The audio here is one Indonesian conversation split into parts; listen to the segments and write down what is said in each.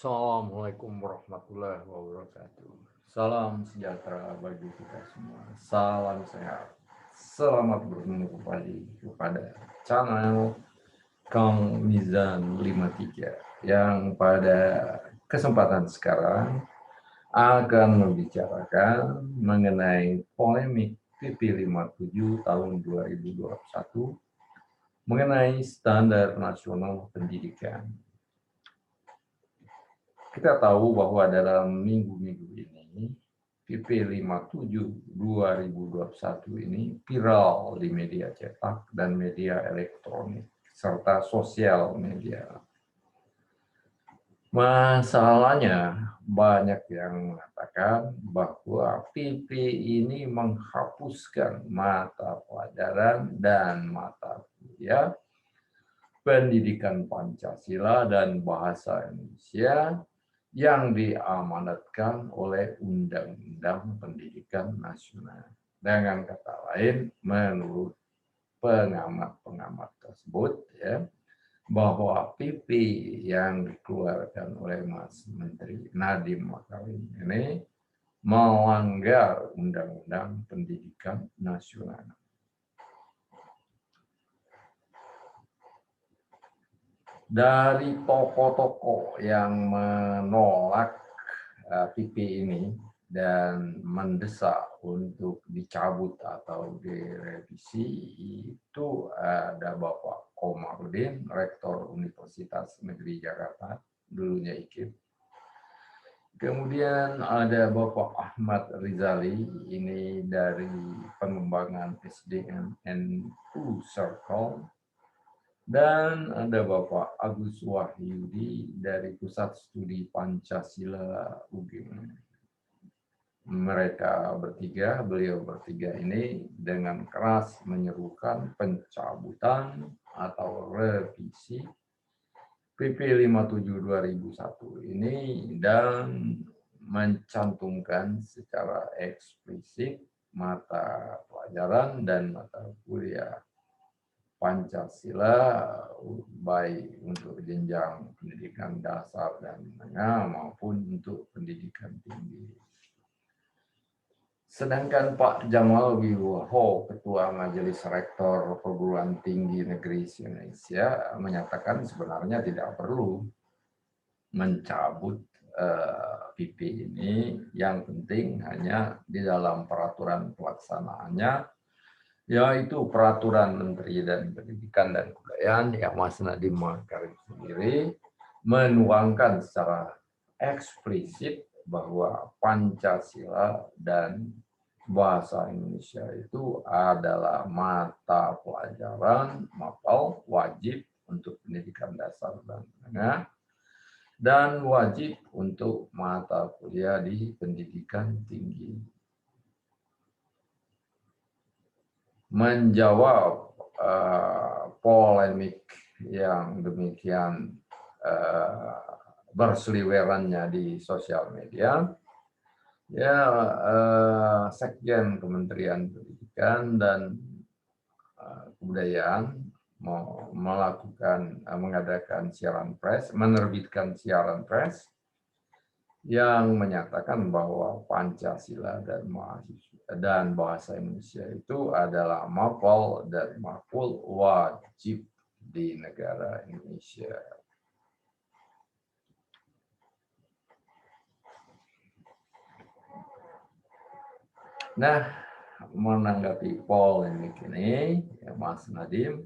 Assalamualaikum warahmatullahi wabarakatuh. Salam sejahtera bagi kita semua. Salam sehat. Selamat bertemu kembali kepada channel Kang Mizan 53 yang pada kesempatan sekarang akan membicarakan mengenai polemik PP 57 tahun 2021 mengenai standar nasional pendidikan. Kita tahu bahwa dalam minggu-minggu ini, PP 57 2021 ini viral di media cetak dan media elektronik, serta sosial media. Masalahnya, banyak yang mengatakan bahwa PP ini menghapuskan mata pelajaran dan mata kuliah pendidikan Pancasila dan bahasa Indonesia yang diamanatkan oleh Undang-Undang Pendidikan Nasional. Dengan kata lain, menurut pengamat-pengamat tersebut, ya, bahwa PP yang dikeluarkan oleh Mas Menteri Nadiem Makarim ini melanggar Undang-Undang Pendidikan Nasional. Dari tokoh-tokoh yang menolak PP ini dan mendesak untuk dicabut atau direvisi itu ada Bapak Komarudin, Rektor Universitas Negeri Jakarta, dulunya IKIP. Kemudian ada Bapak Ahmad Rizali, ini dari pengembangan SDM NU Circle. Dan ada Bapak Agus Wahyudi dari Pusat Studi Pancasila UGM. Beliau bertiga ini dengan keras menyerukan pencabutan atau revisi PP 57 2001 ini dan mencantumkan secara eksplisit mata pelajaran dan mata kuliah Pancasila baik untuk jenjang pendidikan dasar dan menengah maupun untuk pendidikan tinggi. Sedangkan Pak Jamal Wibowo, Ketua Majelis Rektor Perguruan Tinggi Negeri Indonesia, menyatakan sebenarnya tidak perlu mencabut PP ini, yang penting hanya di dalam peraturan pelaksanaannya, yaitu peraturan Menteri dan Pendidikan dan Kebudayaan yang Mas Nadiem Makarim sendiri menuangkan secara eksplisit bahwa Pancasila dan bahasa Indonesia itu adalah mata pelajaran mapel wajib untuk pendidikan dasar dan menengah dan wajib untuk mata kuliah di pendidikan tinggi. Menjawab polemik yang demikian berseliwerannya di sosial media, ya Sekjen Kementerian Pendidikan dan Kebudayaan mengadakan siaran pers, menerbitkan siaran pers yang menyatakan bahwa Pancasila dan bahasa Indonesia itu adalah mapel dan makul wajib di negara Indonesia. Nah, menanggapi polemik ini, ya, Mas Nadiem,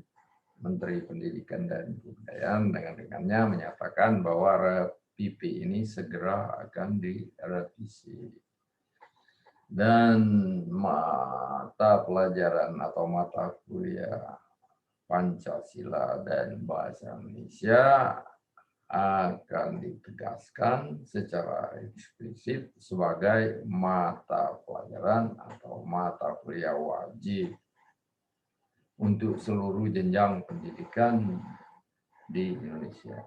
Menteri Pendidikan dan Kebudayaan, dengan-dengannya menyatakan bahwa PP ini segera akan direvisi. Dan mata pelajaran atau mata kuliah Pancasila dan bahasa Indonesia akan ditegaskan secara eksplisit sebagai mata pelajaran atau mata kuliah wajib untuk seluruh jenjang pendidikan di Indonesia.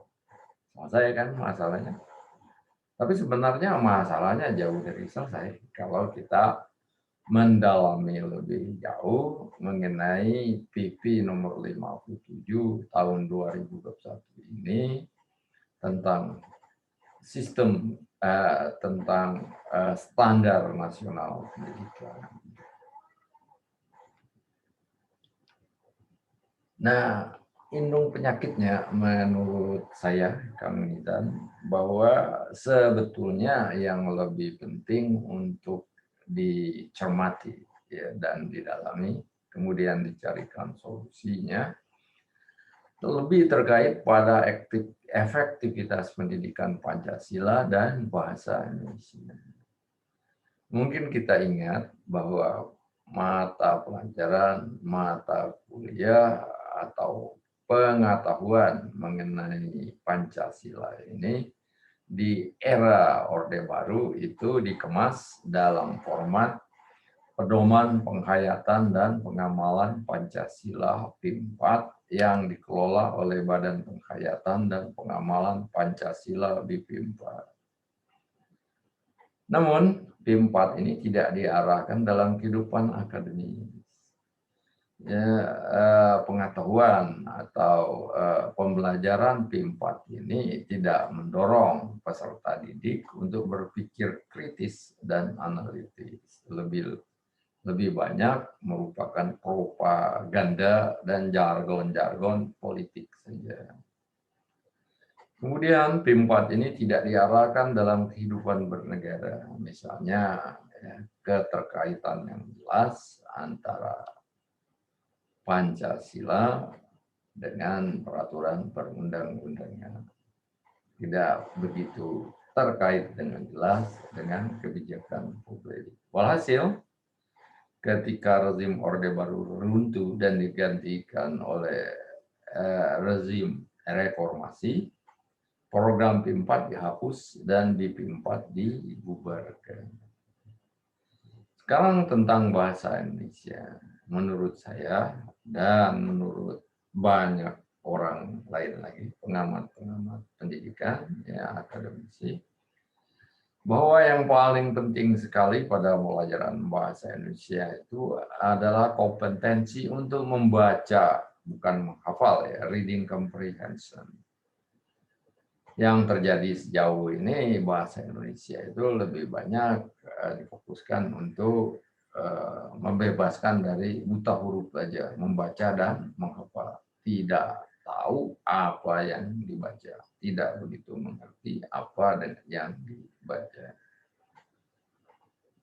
Saya kan masalahnya. Tapi sebenarnya masalahnya jauh dari selesai kalau kita mendalami lebih jauh mengenai PP nomor 57 tahun 2021 ini tentang sistem tentang standar nasional pendidikan. Nah, indung penyakitnya menurut saya, Kang Nidan, bahwa sebetulnya yang lebih penting untuk dicermati ya, dan didalami, kemudian dicarikan solusinya, lebih terkait pada efektivitas pendidikan Pancasila dan bahasa Indonesia. Mungkin kita ingat bahwa mata pelajaran, mata kuliah, atau pengetahuan mengenai Pancasila ini di era Orde Baru itu dikemas dalam format Pedoman Penghayatan dan Pengamalan Pancasila PIM 4 yang dikelola oleh Badan Penghayatan dan Pengamalan Pancasila di PIM 4. Namun, PIM 4 ini tidak diarahkan dalam kehidupan akademis. Ya, pengetahuan atau pembelajaran PIM 4 ini tidak mendorong peserta didik untuk berpikir kritis dan analitis. Lebih banyak merupakan propaganda dan jargon-jargon politik saja. Kemudian PIM 4 ini tidak diarahkan dalam kehidupan bernegara, misalnya ya, keterkaitan yang jelas antara Pancasila dengan peraturan perundang-undangan. Tidak begitu terkait dengan jelas dengan kebijakan publik. Walhasil, ketika rezim Orde Baru runtuh dan digantikan oleh rezim reformasi, program PIM 4 dihapus dan di PIM 4 dibubarkan. Sekarang tentang bahasa Indonesia, menurut saya dan menurut banyak orang lain lagi, pengamat-pengamat pendidikan, ya akademisi, bahwa yang paling penting sekali pada pelajaran bahasa Indonesia itu adalah kompetensi untuk membaca, bukan menghafal ya, reading comprehension. Yang terjadi sejauh ini bahasa Indonesia itu lebih banyak difokuskan untuk membebaskan dari buta huruf saja, membaca dan menghafal. Tidak tahu apa yang dibaca, tidak begitu mengerti apa yang dibaca.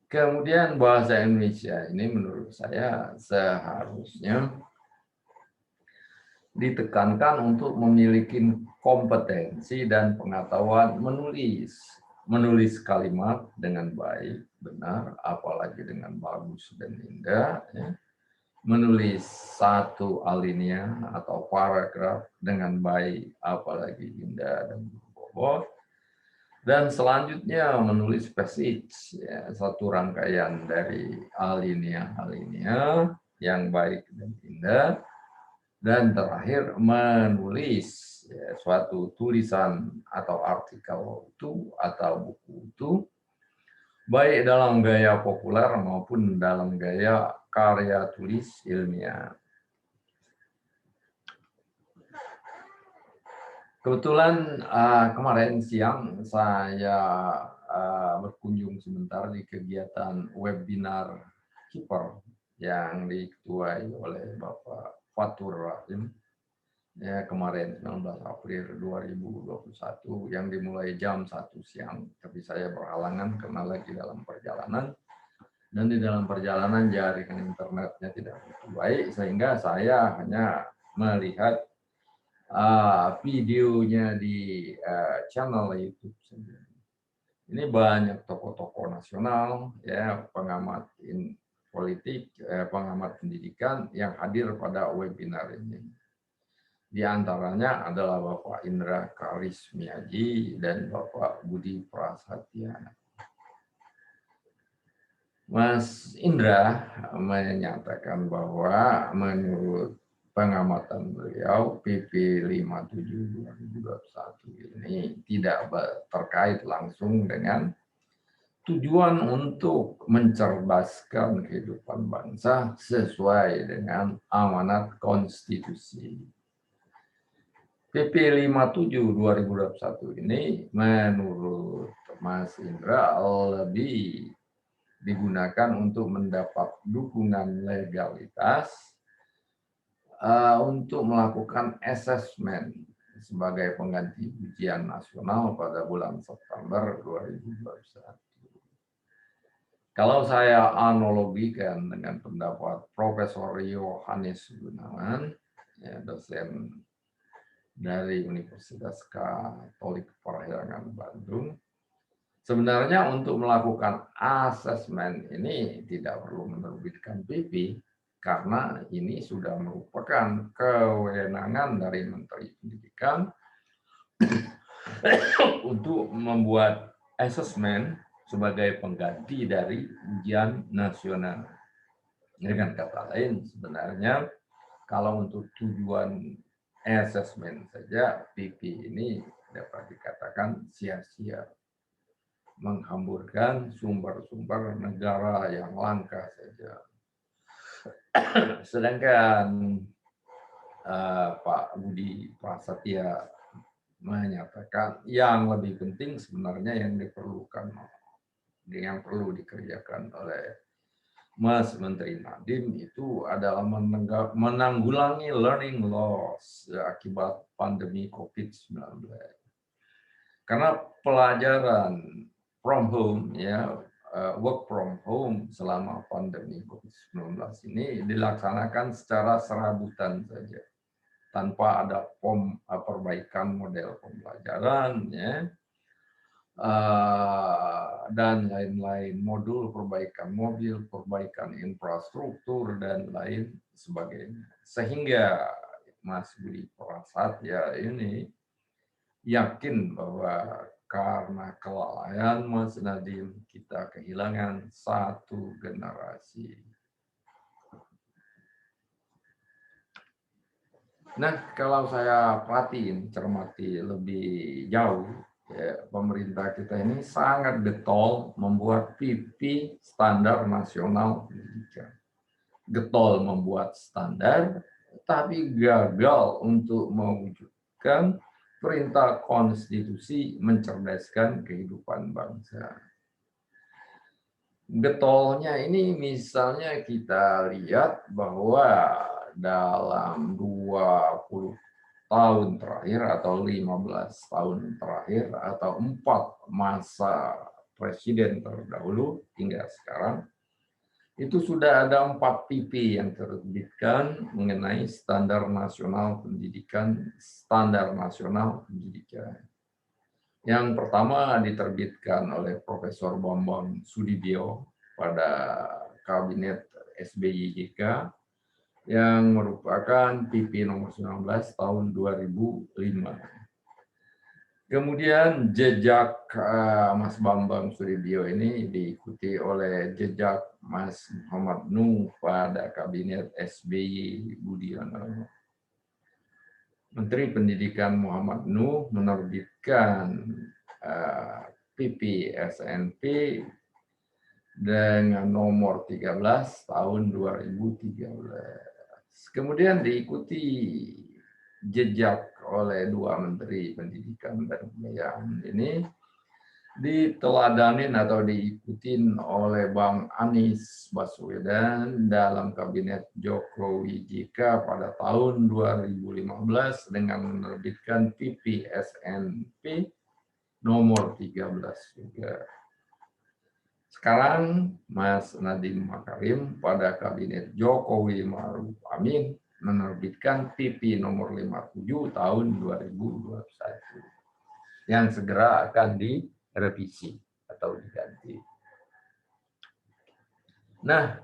Kemudian bahasa Indonesia ini menurut saya seharusnya ditekankan untuk memiliki kompetensi dan pengetahuan menulis kalimat dengan baik, benar, apalagi dengan bagus dan indah, ya. Menulis satu alinea atau paragraf dengan baik, apalagi indah dan berbobot. Dan selanjutnya menulis passage, ya, satu rangkaian dari alinea-alinea yang baik dan indah. Dan terakhir menulis ya, suatu tulisan atau artikel itu atau buku itu, baik dalam gaya populer maupun dalam gaya karya tulis ilmiah. Kebetulan kemarin siang saya berkunjung sebentar di kegiatan webinar Keeper yang diketuai oleh Bapak Fatur Rahim ya, kemarin 19 April 2021 yang dimulai jam 1 siang, tapi saya berhalangan karena lagi dalam perjalanan. Dan di dalam perjalanan jaringan internetnya tidak begitu baik, sehingga saya hanya melihat videonya di channel YouTube saja. Ini banyak tokoh-tokoh nasional, ya, pengamat politik, pengamat pendidikan yang hadir pada webinar ini. Di antaranya adalah Bapak Indra Karismiaji dan Bapak Budi Prasetya. Mas Indra menyatakan bahwa menurut pengamatan beliau PP 57 2021 ini tidak terkait langsung dengan tujuan untuk mencerdaskan kehidupan bangsa sesuai dengan amanat konstitusi. PP 57/2021 ini menurut Mas Indra lebih digunakan untuk mendapat dukungan legalitas untuk melakukan asesmen sebagai pengganti ujian nasional pada bulan September 2021. Kalau saya analogikan dengan pendapat Profesor Yohanes Gunawan, ya, dosen dari Universitas Katolik Parahyangan Bandung, sebenarnya untuk melakukan asesmen ini tidak perlu menerbitkan PP, karena ini sudah merupakan kewenangan dari Menteri Pendidikan untuk membuat asesmen sebagai pengganti dari ujian nasional. Dengan kata lain, sebenarnya kalau untuk tujuan asesmen saja, PP ini dapat dikatakan sia-sia, menghamburkan sumber-sumber negara yang langka saja. Sedangkan Pak Budi Prasetya menyatakan yang lebih penting sebenarnya yang perlu dikerjakan oleh Mas Menteri Nadiem itu adalah menanggulangi learning loss akibat pandemi COVID-19. Karena pelajaran from home, ya, work from home selama pandemi COVID-19 ini dilaksanakan secara serabutan saja, tanpa ada perbaikan model pembelajaran, ya, dan lain-lain, modul perbaikan mobil, perbaikan infrastruktur, dan lain sebagainya. Sehingga Mas Budi Prasetya ini yakin bahwa karena kelalaian Mas Nadiem, kita kehilangan satu generasi. Nah, kalau saya perhatiin, cermati lebih jauh, ya, pemerintah kita ini sangat getol membuat PP standar nasional pendidikan. Getol membuat standar, tapi gagal untuk mewujudkan perintah konstitusi mencerdaskan kehidupan bangsa. Getolnya ini misalnya kita lihat bahwa dalam 20 tahun terakhir atau 15 tahun terakhir atau 4 masa presiden terdahulu hingga sekarang, itu sudah ada 4 PP yang terbitkan mengenai standar nasional pendidikan, standar nasional pendidikan. Yang pertama diterbitkan oleh Profesor Bambang Sudibyo pada Kabinet SBY-JK, yang merupakan PP nomor 19 tahun 2005. Kemudian jejak Mas Bambang Sudibyo ini diikuti oleh jejak Mas Muhammad Nuh pada Kabinet SBY Budiono. Menteri Pendidikan Muhammad Nuh menerbitkan PP SNP dengan nomor 13 tahun 2013. Kemudian diikuti jejak oleh 2 Menteri Pendidikan dan Kebudayaan ini, diteladanin atau diikutin oleh Bang Anies Baswedan dalam Kabinet Jokowi JK pada tahun 2015 dengan menerbitkan PP SNP nomor 13 juga. Sekarang Mas Nadiem Makarim pada Kabinet Jokowi Ma'ruf Amin menerbitkan PP nomor 57 tahun 2021 yang segera akan direvisi atau diganti. Nah,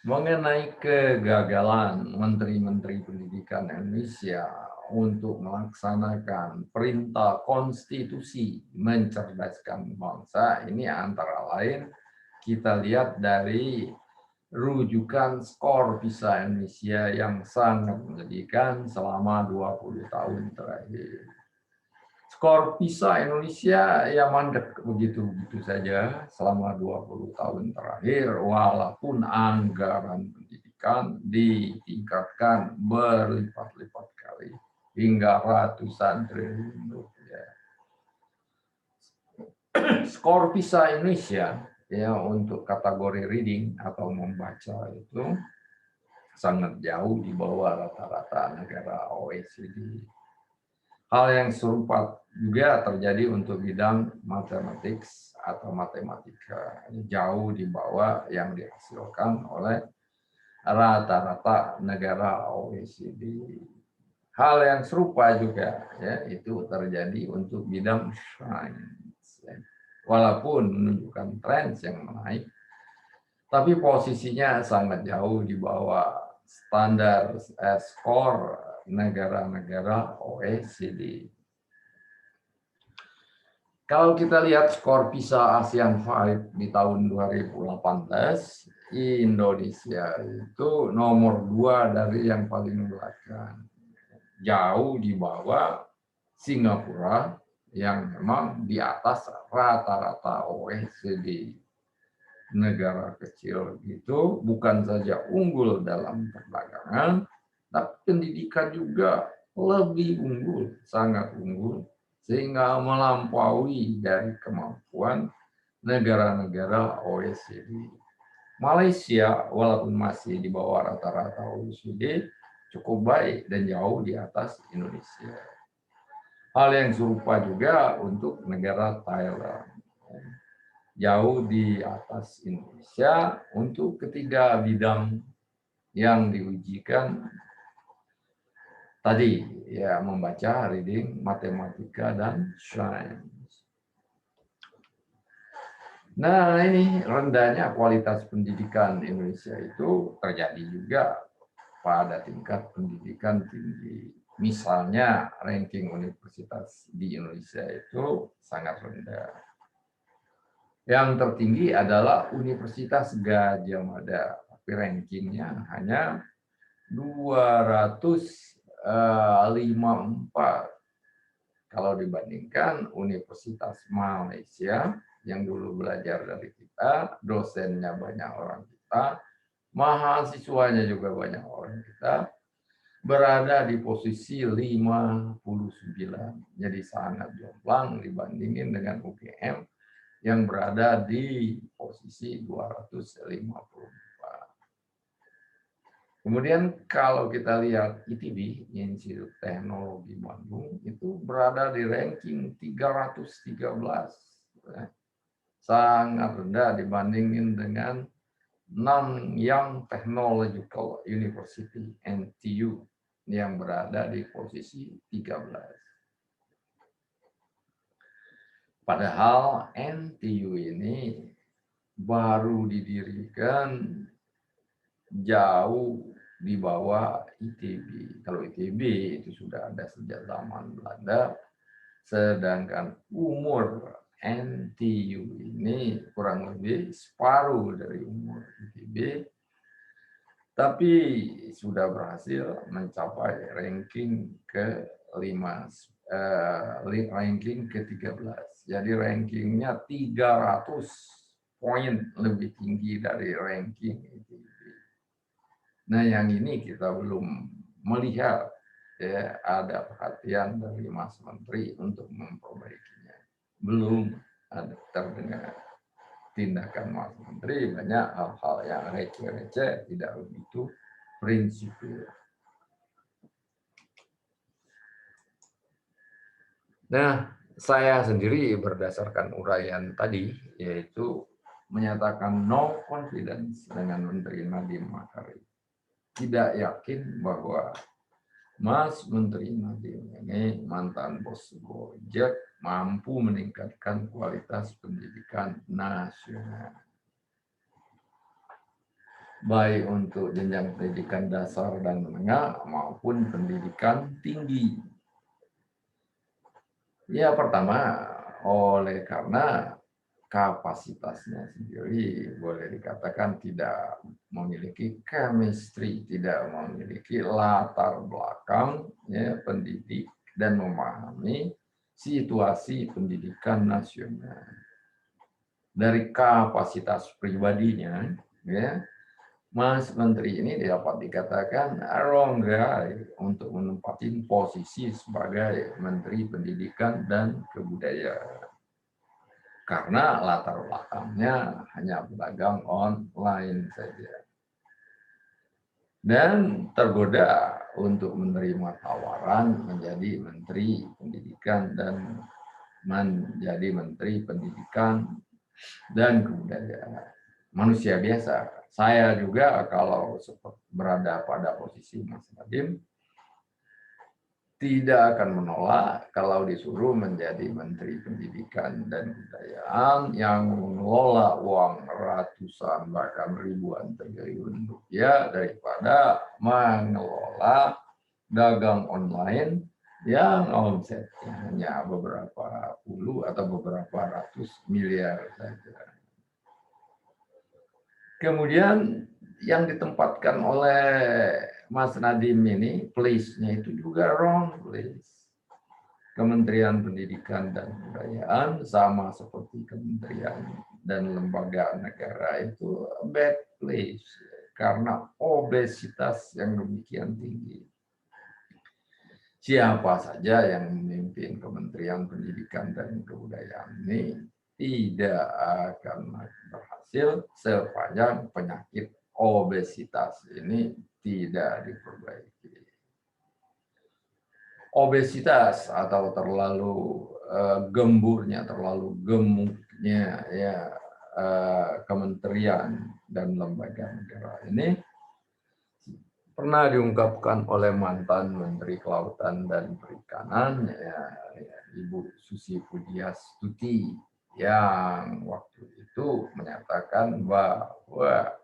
mengenai kegagalan Menteri-Menteri Pendidikan Indonesia untuk melaksanakan perintah konstitusi mencerdaskan bangsa, ini antara lain kita lihat dari rujukan skor PISA Indonesia yang sangat menyedihkan selama 20 tahun terakhir. Skor PISA Indonesia ya mandek begitu saja selama 20 tahun terakhir, walaupun anggaran pendidikan ditingkatkan berlipat-lipat kali. hingga ratusan triliun rupiah. Skor PISA Indonesia ya untuk kategori reading atau membaca itu sangat jauh di bawah rata-rata negara OECD. Hal yang serupa juga terjadi untuk bidang matematik atau matematika, jauh di bawah yang dihasilkan oleh rata-rata negara OECD. Hal yang serupa juga ya itu terjadi untuk bidang sains. Ya. Walaupun menunjukkan tren yang naik, tapi posisinya sangat jauh di bawah standar skor negara-negara OECD. Kalau kita lihat skor PISA ASEAN 5 di tahun 2018, Indonesia itu nomor 2 dari yang paling belakang. Jauh di bawah Singapura yang memang di atas rata-rata OECD. Negara kecil itu bukan saja unggul dalam perdagangan, tapi pendidikan juga lebih unggul, sangat unggul, sehingga melampaui dari kemampuan negara-negara OECD. Malaysia, walaupun masih di bawah rata-rata OECD, cukup baik dan jauh di atas Indonesia. Hal yang serupa juga untuk negara Thailand. Jauh di atas Indonesia untuk ketiga bidang yang diujikan tadi, ya membaca, reading, matematika, dan sains. Nah, ini rendahnya kualitas pendidikan Indonesia itu terjadi juga pada tingkat pendidikan tinggi. Misalnya, ranking universitas di Indonesia itu sangat rendah. Yang tertinggi adalah Universitas Gadjah Mada, tapi rankingnya hanya 254. Kalau dibandingkan Universitas Malaysia yang dulu belajar dari kita, dosennya banyak orang kita, mahasiswanya juga banyak orang kita, berada di posisi 59. Jadi sangat jomplang dibandingin dengan UGM yang berada di posisi 254. Kemudian kalau kita lihat ITB, Institut Teknologi Bandung, itu berada di ranking 313. Sangat rendah dibandingin dengan Nanyang Technological University, NTU, yang berada di posisi 13. Padahal NTU ini baru didirikan jauh di bawah ITB. Kalau ITB itu sudah ada sejak zaman Belanda, sedangkan umur NTU ini kurang lebih separuh dari umur ITB, tapi sudah berhasil mencapai ranking ranking ke-13. Jadi rankingnya 300 poin lebih tinggi dari ranking ITB. Nah, yang ini kita belum melihat ya ada perhatian dari Mas Menteri untuk memperbaikinya. Belum ada terdengar tindakan Mas Menteri, banyak hal-hal yang receh-receh, tidak begitu prinsipil. Nah, saya sendiri berdasarkan uraian tadi, yaitu menyatakan no confidence dengan Menteri Nadiem Makarim. Tidak yakin bahwa Mas Menteri Nadiem ini mantan bos Gojek mampu meningkatkan kualitas pendidikan nasional. Baik untuk jenjang pendidikan dasar dan menengah maupun pendidikan tinggi. Ya, pertama, oleh karena kapasitasnya sendiri boleh dikatakan tidak memiliki chemistry, tidak memiliki latar belakang ya, pendidik dan memahami situasi pendidikan nasional. Dari kapasitas pribadinya, ya, Mas Menteri ini dapat dikatakan rongga untuk menempati posisi sebagai Menteri Pendidikan dan Kebudayaan. Karena latar belakangnya hanya pedagang online saja. Dan tergoda untuk menerima tawaran menjadi Menteri Pendidikan dan menjadi Menteri Pendidikan dan Kebudayaan. Manusia biasa. Saya juga kalau berada pada posisi Mas Nadiem, tidak akan menolak kalau disuruh menjadi Menteri Pendidikan dan Kebudayaan yang mengelola uang ratusan bahkan ribuan triliun rupiah daripada mengelola dagang online yang omsetnya hanya beberapa puluh atau beberapa ratus miliar saja. Kemudian yang ditempatkan oleh Mas Nadiem ini, place-nya itu juga wrong place. Kementerian Pendidikan dan Kebudayaan sama seperti kementerian dan lembaga negara itu bad place karena obesitas yang demikian tinggi. Siapa saja yang memimpin Kementerian Pendidikan dan Kebudayaan ini tidak akan berhasil sepanjang penyakit obesitas ini tidak diperbaiki. Obesitas atau terlalu gemburnya, terlalu gemuknya ya kementerian dan lembaga negara ini pernah diungkapkan oleh mantan Menteri Kelautan dan Perikanan ya, Ibu Susi Pujiastuti yang waktu itu menyatakan bahwa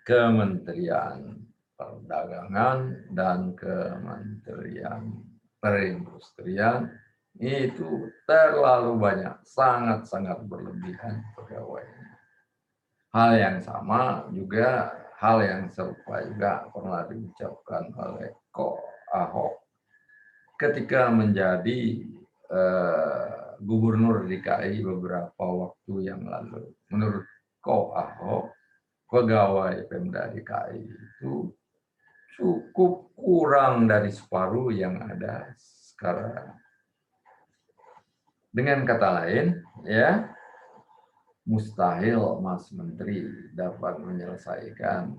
Kementerian Perdagangan dan Kementerian Perindustrian itu terlalu banyak, sangat-sangat berlebihan pegawainya. Hal yang sama juga, hal yang serupa juga pernah diucapkan oleh Ko Ahok ketika menjadi gubernur DKI beberapa waktu yang lalu. Menurut Ko Ahok, pegawai Pemda DKI itu cukup kurang dari separuh yang ada sekarang. Dengan kata lain, ya mustahil Mas Menteri dapat menyelesaikan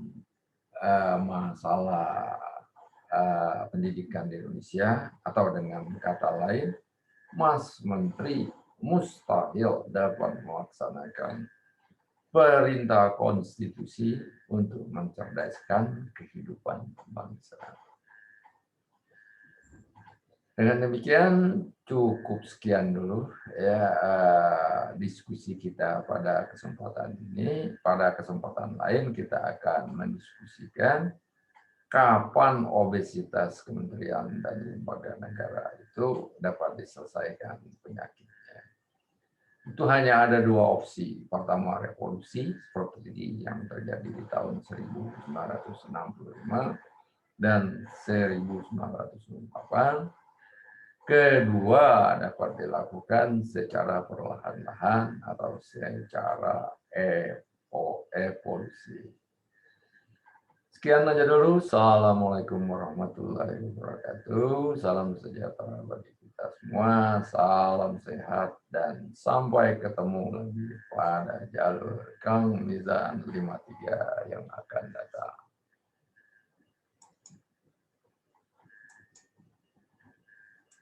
masalah pendidikan di Indonesia, atau dengan kata lain, Mas Menteri mustahil dapat melaksanakan perintah konstitusi untuk mencerdaskan kehidupan bangsa. Dengan demikian cukup sekian dulu ya diskusi kita pada kesempatan ini. Pada kesempatan lain kita akan mendiskusikan kapan obesitas kementerian dan lembaga negara itu dapat diselesaikan penyakitnya. Itu hanya ada dua opsi. Pertama revolusi seperti yang terjadi di tahun 1965 dan 1998. Kedua, dapat dilakukan secara perlahan-lahan atau secara evolusi. Sekian aja dulu. Assalamualaikum warahmatullahi wabarakatuh. Salam sejahtera bagi kita semua. Salam sehat dan sampai ketemu lagi pada jalur Kang Mizan 53 yang akan datang.